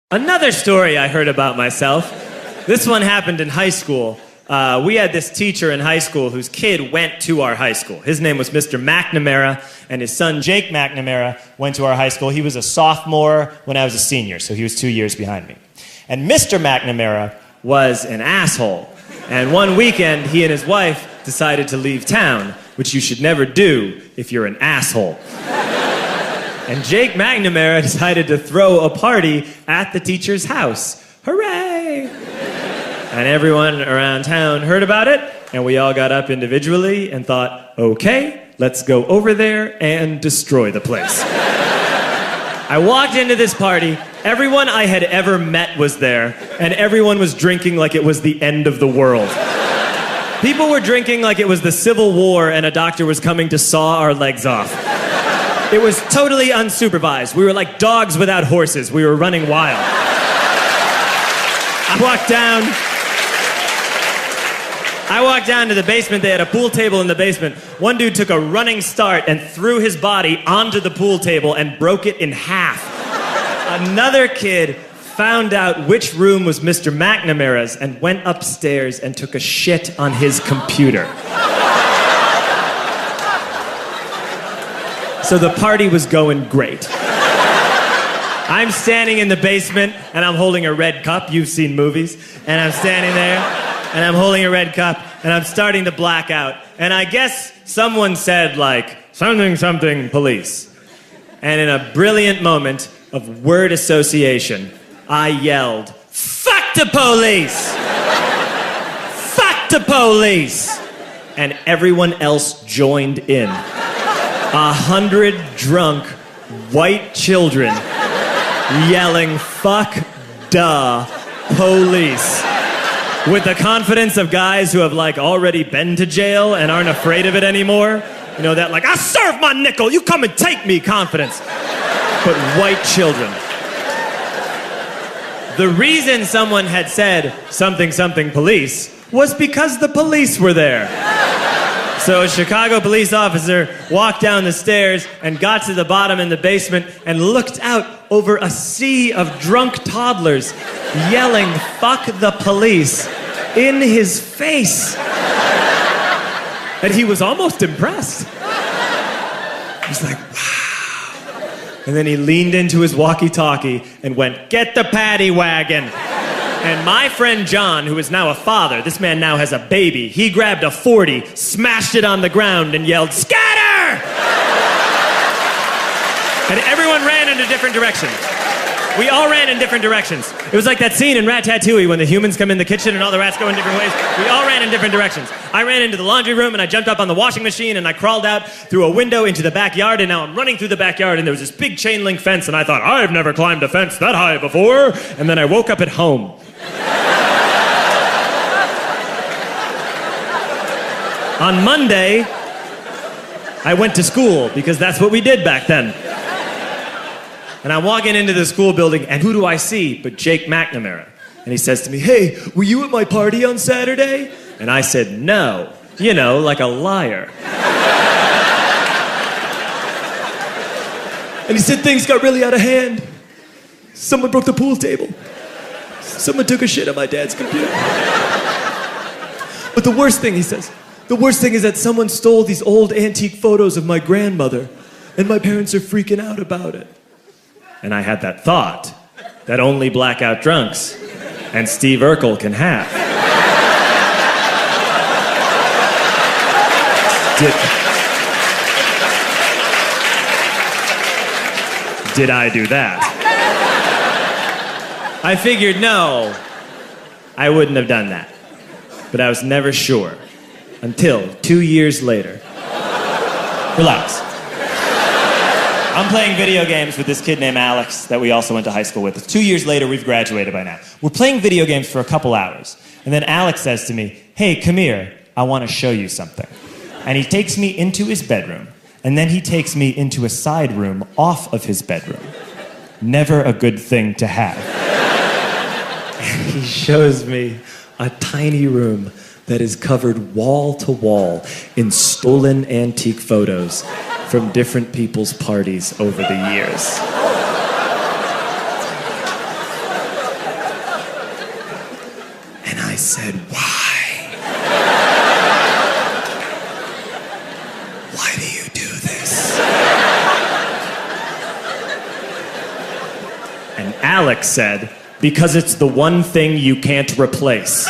Another story I heard about myself. This one happened in high school. We had this teacher in high school whose kid went to our high school. His name was Mr. McNamara, and his son Jake McNamara went to our high school. He was a sophomore when I was a senior, so he was 2 years behind me. And Mr. McNamara was an asshole. And one weekend, he and his wife decided to leave town, which you should never do if you're an asshole. And Jake McNamara decided to throw a party at the teacher's house. Hooray! And everyone around town heard about it, and we all got up individually and thought, okay, let's go over there and destroy the place. I walked into this party, everyone I had ever met was there, and everyone was drinking like it was the end of the world. People were drinking like it was the Civil War and a doctor was coming to saw our legs off. It was totally unsupervised. We were like dogs without horses. We were running wild. I walked down to the basement. They had a pool table in the basement. One dude took a running start and threw his body onto the pool table and broke it in half. Another kid found out which room was Mr. McNamara's and went upstairs and took a shit on his computer. So the party was going great. I'm standing in the basement and I'm holding a red cup. You've seen movies. And I'm standing there and I'm holding a red cup and I'm starting to black out. And I guess someone said like, something police. And in a brilliant moment of word association, I yelled, fuck the police! Fuck the police! And everyone else joined in. 100 drunk white children yelling, fuck the police. With the confidence of guys who have like already been to jail and aren't afraid of it anymore. You know, that like, I serve my nickel, you come and take me confidence. But white children. The reason someone had said something police was because the police were there. So a Chicago police officer walked down the stairs and got to the bottom in the basement and looked out over a sea of drunk toddlers yelling, fuck the police, in his face. And he was almost impressed. He was like, wow. And then he leaned into his walkie-talkie and went, get the paddy wagon. And my friend John, who is now a father, this man now has a baby, he grabbed a 40, smashed it on the ground, and yelled, scatter! And everyone ran in a different direction. We all ran in different directions. It was like that scene in Ratatouille when the humans come in the kitchen and all the rats go in different ways. We all ran in different directions. I ran into the laundry room and I jumped up on the washing machine and I crawled out through a window into the backyard, and now I'm running through the backyard and there was this big chain link fence and I thought, I've never climbed a fence that high before. And then I woke up at home. On Monday, I went to school because that's what we did back then. And I'm walking into the school building, and who do I see but Jake McNamara? And he says to me, hey, were you at my party on Saturday? And I said, no. You know, like a liar. And he said things got really out of hand. Someone broke the pool table. Someone took a shit on my dad's computer. But the worst thing, he says, the worst thing is that someone stole these old antique photos of my grandmother, and my parents are freaking out about it. And I had that thought that only blackout drunks and Steve Urkel can have. Did I do that? I figured, no, I wouldn't have done that. But I was never sure until 2 years later. Relax. I'm playing video games with this kid named Alex that we also went to high school with. 2 years later, we've graduated by now. We're playing video games for a couple hours. And then Alex says to me, hey, come here, I want to show you something. And he takes me into his bedroom. And then he takes me into a side room off of his bedroom. Never a good thing to have. And he shows me a tiny room that is covered wall to wall in stolen antique photos from different people's parties over the years. said, "Why? Why do you do this?" And Alex said, "Because it's the one thing you can't replace."